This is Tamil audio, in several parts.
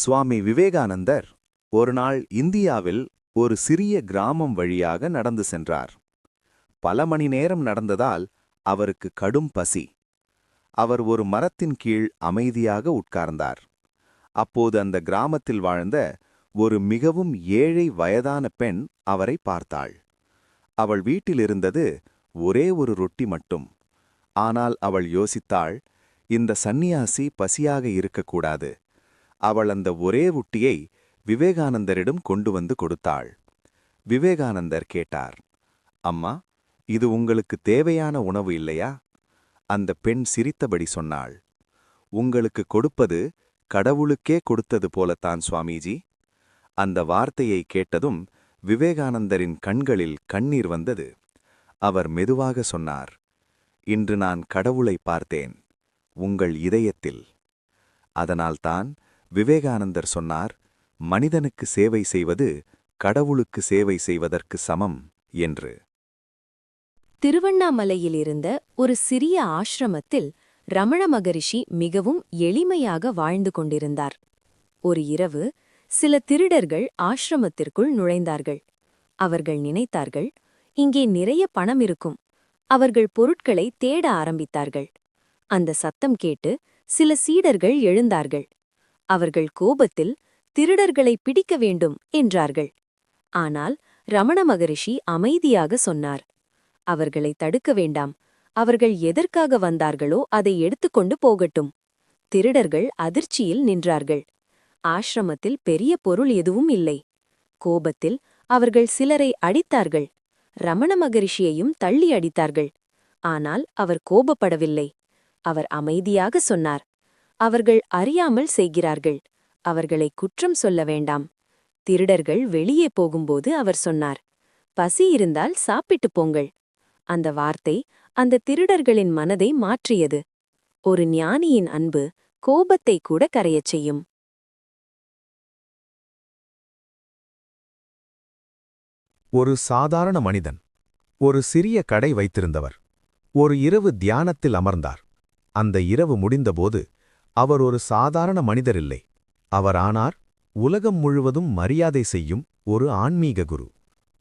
சுவாமி விவேகானந்தர் ஒருநாள் இந்தியாவில் ஒரு சிறிய கிராமம் வழியாக நடந்து சென்றார். பல மணி நேரம் நடந்ததால் அவருக்கு கடும் பசி. அவர் ஒரு மரத்தின் கீழ் அமைதியாக உட்கார்ந்தார். அப்போது அந்த கிராமத்தில் வாழ்ந்த ஒரு மிகவும் ஏழை வயதான பெண் அவரை பார்த்தாள். அவள் வீட்டில் இருந்தது ஒரே ஒரு ரொட்டி மட்டும். ஆனால் அவள் யோசித்தாள், இந்த சந்நியாசி பசியாக இருக்கக்கூடாது. அவள் அந்த ஒரே ரொட்டியை விவேகானந்தரிடம் கொண்டு வந்து கொடுத்தாள். விவேகானந்தர் கேட்டார், அம்மா, இது உங்களுக்கு தேவையான உணவு இல்லையா? அந்த பெண் சிரித்தபடி சொன்னாள், உங்களுக்கு கொடுப்பது கடவுளுக்கே கொடுத்தது போலத்தான் சுவாமிஜி. அந்த வார்த்தையை கேட்டதும் விவேகானந்தரின் கண்களில் கண்ணீர் வந்தது. அவர் மெதுவாக சொன்னார், இன்று நான் கடவுளை பார்த்தேன், உங்கள் இதயத்தில். அதனால்தான் விவேகானந்தர் சொன்னார், மனிதனுக்கு சேவை செய்வது கடவுளுக்கு சேவை செய்வதற்கு சமம் என்று. திருவண்ணாமலையிலிருந்த ஒரு சிறிய ஆசிரமத்தில் ரமண மகரிஷி மிகவும் எளிமையாக வாழ்ந்து கொண்டிருந்தார். ஒரு இரவு சில திருடர்கள் ஆசிரமத்திற்குள் நுழைந்தார்கள். அவர்கள் நினைத்தார்கள், இங்கே நிறைய பணம் இருக்கும். அவர்கள் பொருட்களை தேட ஆரம்பித்தார்கள். அந்த சத்தம் கேட்டு சில சீடர்கள் எழுந்தார்கள். அவர்கள் கோபத்தில் திருடர்களை பிடிக்க வேண்டும் என்றார்கள். ஆனால் ரமண மகரிஷி அமைதியாக சொன்னார், அவர்களை தடுக்க வேண்டாம். அவர்கள் எதற்காக வந்தார்களோ அதை எடுத்துக்கொண்டு போகட்டும். திருடர்கள் அதிர்ச்சியில் நின்றார்கள். ஆசிரமத்தில் பெரிய பொருள் எதுவும் இல்லை. கோபத்தில் அவர்கள் சிலரை அடித்தார்கள். ரமண மகரிஷியையும் தள்ளி அடித்தார்கள். ஆனால் அவர் கோபப்படவில்லை. அவர் அமைதியாக சொன்னார், அவர்கள் அறியாமல் செய்கிறார்கள். அவர்களை குற்றம் சொல்ல வேண்டாம். திருடர்கள் வெளியே போகும்போது அவர் சொன்னார், பசி இருந்தால் சாப்பிட்டுப் போங்கள். அந்த வார்த்தை அந்த திருடர்களின் மனதை மாற்றியது. ஒரு ஞானியின் அன்பு கோபத்தை கூட கரையச் செய்யும். ஒரு சாதாரண மனிதன் ஒரு சிறிய கடை வைத்திருந்தவர் ஒரு இரவு தியானத்தில் அமர்ந்தார். அந்த இரவு முடிந்தபோது அவர் ஒரு சாதாரண மனிதரில்லை. அவர் ஆனார் உலகம் முழுவதும் மரியாதை செய்யும் ஒரு ஆன்மீக குரு.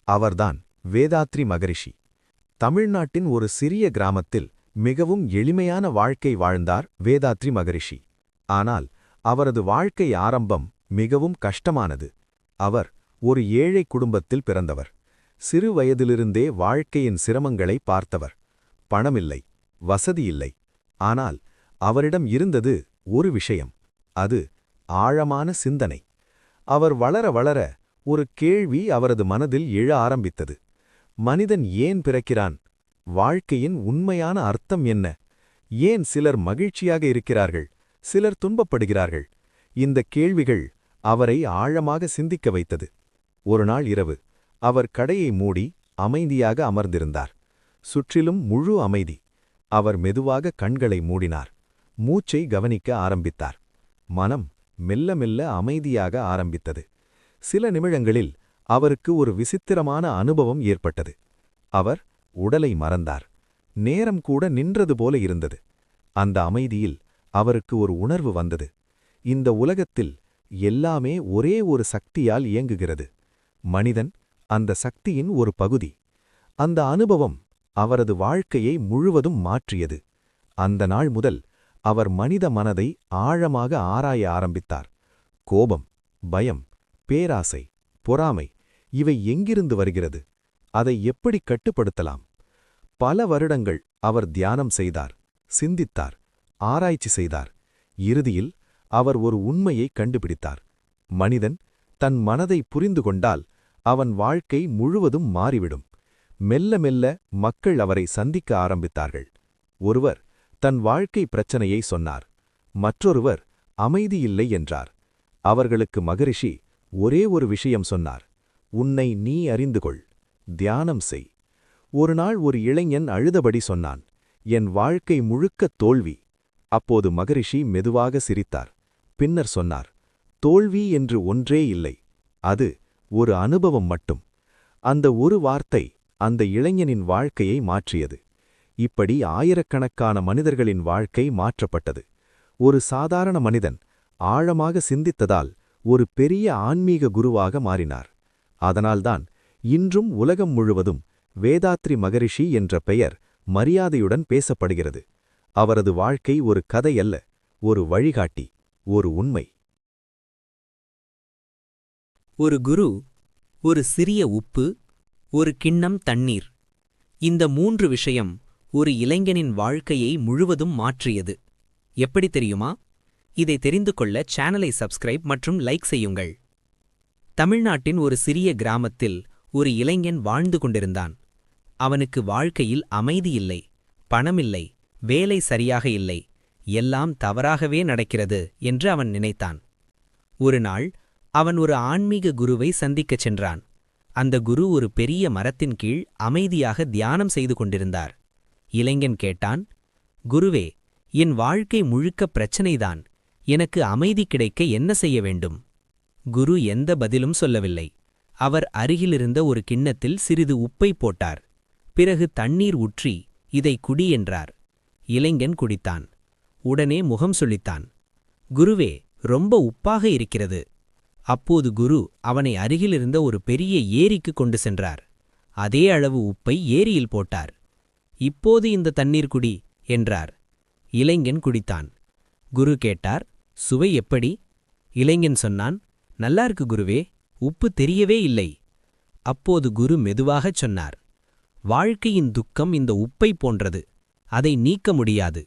அவர்தான் வேதாத்ரி மகரிஷி. தமிழ்நாட்டின் ஒரு சிறிய கிராமத்தில் மிகவும் எளிமையான வாழ்க்கை வாழ்ந்தார் வேதாத்ரி மகரிஷி. ஆனால் அவரது வாழ்க்கை ஆரம்பம் மிகவும் கஷ்டமானது. அவர் ஒரு ஏழை குடும்பத்தில் பிறந்தவர். சிறு வயதிலிருந்தே வாழ்க்கையின் சிரமங்களை பார்த்தவர். பணமில்லை, வசதியில்லை. ஆனால் அவரிடம் இருந்தது ஒரு விஷயம், அது ஆழமான சிந்தனை. அவர் வளர வளர ஒரு கேள்வி அவரது மனதில் எழ ஆரம்பித்தது. மனிதன் ஏன் பிறக்கிறான்? வாழ்க்கையின் உண்மையான அர்த்தம் என்ன? ஏன் சிலர் மகிழ்ச்சியாக இருக்கிறார்கள், சிலர் துன்பப்படுகிறார்கள்? இந்த கேள்விகள் அவரை ஆழமாக சிந்திக்க வைத்தது. ஒருநாள் இரவு அவர் கடையை மூடி அமைதியாக அமர்ந்திருந்தார். சுற்றிலும் முழு அமைதி. அவர் மெதுவாக கண்களை மூடினார். மூச்சை கவனிக்க ஆரம்பித்தார். மனம் மெல்ல மெல்ல அமைதியாக ஆரம்பித்தது. சில நிமிடங்களில் அவருக்கு ஒரு விசித்திரமான அனுபவம் ஏற்பட்டது. அவர் உடலை மறந்தார். நேரம் கூட நின்றது போல இருந்தது. அந்த அமைதியில் அவருக்கு ஒரு உணர்வு வந்தது. இந்த உலகத்தில் எல்லாமே ஒரே ஒரு சக்தியால் இயங்குகிறது. மனிதன் அந்த சக்தியின் ஒரு பகுதி. அந்த அனுபவம் அவரது வாழ்க்கையை முழுவதும் மாற்றியது. அந்த நாள் முதல் அவர் மனித மனதை ஆழமாக ஆராய ஆரம்பித்தார். கோபம், பயம், பேராசை, பொறாமை இவை எங்கிருந்து வருகிறது? அதை எப்படி கட்டுப்படுத்தலாம்? பல வருடங்கள் அவர் தியானம் செய்தார், சிந்தித்தார், ஆராய்ச்சி செய்தார். இறுதியில் அவர் ஒரு உண்மையை கண்டுபிடித்தார். மனிதன் தன் மனதை புரிந்து கொண்டால் அவன் வாழ்க்கை முழுவதும் மாறிவிடும். மெல்ல மெல்ல மக்கள் அவரை சந்திக்க ஆரம்பித்தார்கள். ஒருவர் தன் வாழ்க்கை பிரச்சனையை சொன்னார். மற்றொருவர் அமைதியில்லை என்றார். அவர்களுக்கு மகரிஷி ஒரே ஒரு விஷயம் சொன்னார், உன்னை நீ அறிந்து கொள், தியானம் செய். ஒருநாள் ஒரு இளைஞன் அழுதபடி சொன்னான், என் வாழ்க்கை முழுக்க தோல்வி. அப்போது மகரிஷி மெதுவாக சிரித்தார். பின்னர் சொன்னார், தோல்வி என்று ஒன்றே இல்லை, அது ஒரு அனுபவம் மட்டும். அந்த ஒரு வார்த்தை அந்த இளைஞனின் வாழ்க்கையை மாற்றியது. இப்படி ஆயிரக்கணக்கான மனிதர்களின் வாழ்க்கை மாற்றப்பட்டது. ஒரு சாதாரண மனிதன் ஆழமாக சிந்தித்ததால் ஒரு பெரிய ஆன்மீக குருவாக மாறினார். அதனால்தான் இன்றும் உலகம் முழுவதும் வேதாத்ரி மகரிஷி என்ற பெயர் மரியாதையுடன் பேசப்படுகிறது. அவரது வாழ்க்கை ஒரு கதையல்ல, ஒரு வழிகாட்டி, ஒரு உண்மை. ஒரு குரு, ஒரு சிறிய உப்பு, ஒரு கிண்ணம் தண்ணீர். இந்த 3 விஷயம் ஒரு இளைஞனின் வாழ்க்கையை முழுவதும் மாற்றியது. எப்படி தெரியுமா? இதை தெரிந்து கொள்ள சேனலை சப்ஸ்கிரைப் மற்றும் லைக் செய்யுங்கள். தமிழ்நாட்டின் ஒரு சிறிய கிராமத்தில் ஒரு இளைஞன் வாழ்ந்து கொண்டிருந்தான். அவனுக்கு வாழ்க்கையில் அமைதியில்லை, பணமில்லை, வேலை சரியாக இல்லை, எல்லாம் தவறாகவே நடக்கிறது என்று அவன் நினைத்தான். ஒரு நாள் அவன் ஒரு ஆன்மீக குருவை சந்திக்கச் சென்றான். அந்த குரு ஒரு பெரிய மரத்தின் கீழ் அமைதியாக தியானம் செய்து கொண்டிருந்தார். இளைஞன் கேட்டான், குருவே, என் வாழ்க்கை முழுக்க பிரச்சனைதான், எனக்கு அமைதி கிடைக்க என்ன செய்ய வேண்டும்? குரு எந்த பதிலும் சொல்லவில்லை. அவர் அருகிலிருந்த ஒரு கிண்ணத்தில் சிறிது உப்பை போட்டார். பிறகு தண்ணீர் ஊற்றி, இதை குடி என்றார். இளைஞன் குடித்தான். உடனே முகம் சுளித்தான். குருவே, ரொம்ப உப்பாக இருக்கிறது. அப்போது குரு அவனை அருகிலிருந்த ஒரு பெரிய ஏரிக்கு கொண்டு சென்றார். அதே அளவு உப்பை ஏரியில் போட்டார். இப்போது இந்த தண்ணீர் குடி என்றார். இளைஞன் குடித்தான். குரு கேட்டார், சுவை எப்படி? இளைஞன் சொன்னான், நல்லா இருக்கு குருவே, உப்பு தெரியவே இல்லை. அப்போது குரு மெதுவாகச் சொன்னார், வாழ்க்கையின் துக்கம் இந்த உப்பை போன்றது, அதை நீக்க முடியாது.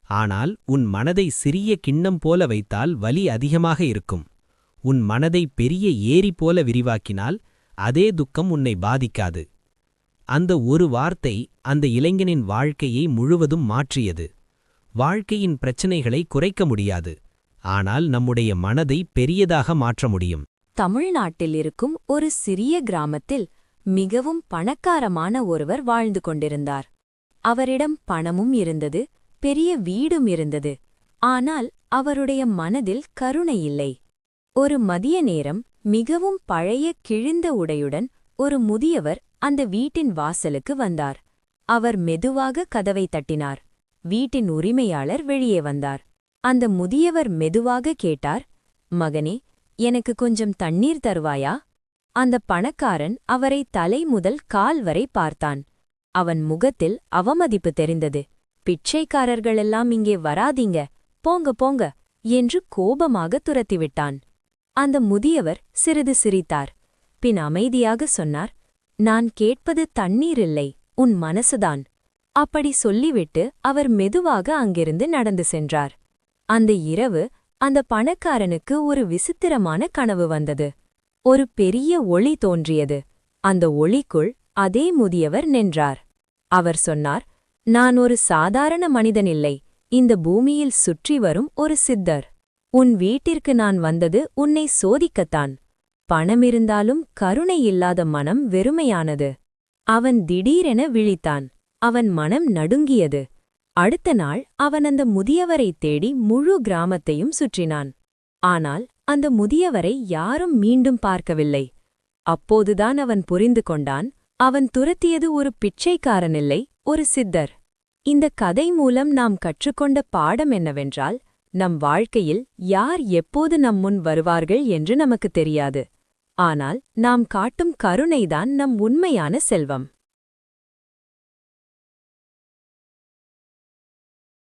ஆனால் உன் மனதை சிறிய கிண்ணம் போல வைத்தால் வலி அதிகமாக இருக்கும். உன் மனதை பெரிய ஏரி போல விரிவாக்கினால் அதே துக்கம் உன்னை பாதிக்காது. அந்த ஒரு வார்த்தை அந்த இளைஞனின் வாழ்க்கையை முழுவதும் மாற்றியது. வாழ்க்கையின் பிரச்சனைகளை குறைக்க முடியாது, ஆனால் நம்முடைய மனதை பெரியதாக மாற்ற முடியும். தமிழ்நாட்டில் இருக்கும் ஒரு சிறிய கிராமத்தில் மிகவும் பணக்காரமான ஒருவர் வாழ்ந்து கொண்டிருந்தார். அவரிடம் பணமும் இருந்தது, பெரிய வீடும் இருந்தது. ஆனால் அவருடைய மனதில் கருணை இல்லை. ஒரு மதிய நேரம் மிகவும் பழைய கிழிந்த உடையுடன் ஒரு முதியவர் அந்த வீட்டின் வாசலுக்கு வந்தார். அவர் மெதுவாக கதவை தட்டினார். வீட்டின் உரிமையாளர் வெளியே வந்தார். அந்த முதியவர் மெதுவாக கேட்டார், மகனே, எனக்கு கொஞ்சம் தண்ணீர் தருவாயா? அந்த பணக்காரன் அவரை தலை முதல் கால் வரை பார்த்தான். அவன் முகத்தில் அவமதிப்பு தெரிந்தது. பிச்சைக்காரர்களெல்லாம் இங்கே வராதீங்க, போங்க போங்க என்று கோபமாக துரத்திவிட்டான். அந்த முதியவர் சிறிது சிரித்தார். பின் அமைதியாக சொன்னார், நான் கேட்பது தண்ணீர் இல்லை, உன் மனசுதான். அப்படி சொல்லிவிட்டு அவர் மெதுவாக அங்கிருந்து நடந்து சென்றார். அந்த இரவு அந்த பணக்காரனுக்கு ஒரு விசித்திரமான கனவு வந்தது. ஒரு பெரிய ஒளி தோன்றியது. அந்த ஒளிக்குள் அதே முதியவர் நின்றார். அவர் சொன்னார், நான் ஒரு சாதாரண மனிதனில்லை, இந்த பூமியில் சுற்றி வரும் ஒரு சித்தர். உன் வீட்டிற்கு நான் வந்தது உன்னை சோதிக்கத்தான். பணமிருந்தாலும் கருணை இல்லாத மனம் வெறுமையானது. அவன் திடீரென விழித்தான். அவன் மனம் நடுங்கியது. அடுத்த நாள் அவன் அந்த முதியவரைத் தேடி முழு கிராமத்தையும் சுற்றினான். ஆனால் அந்த முதியவரை யாரும் மீண்டும் பார்க்கவில்லை. அப்போதுதான் அவன் புரிந்து கொண்டான், அவன் துரத்தியது ஒரு பிச்சைக்காரனில்லை, ஒரு சித்தர். இந்த கதை மூலம் நாம் கற்றுக்கொண்ட பாடம் என்னவென்றால், நம் வாழ்க்கையில் யார் எப்போது நம் முன் வருவார்கள் என்று நமக்கு தெரியாது. ஆனால் நாம் காட்டும் கருணைதான் நம் உண்மையான செல்வம்.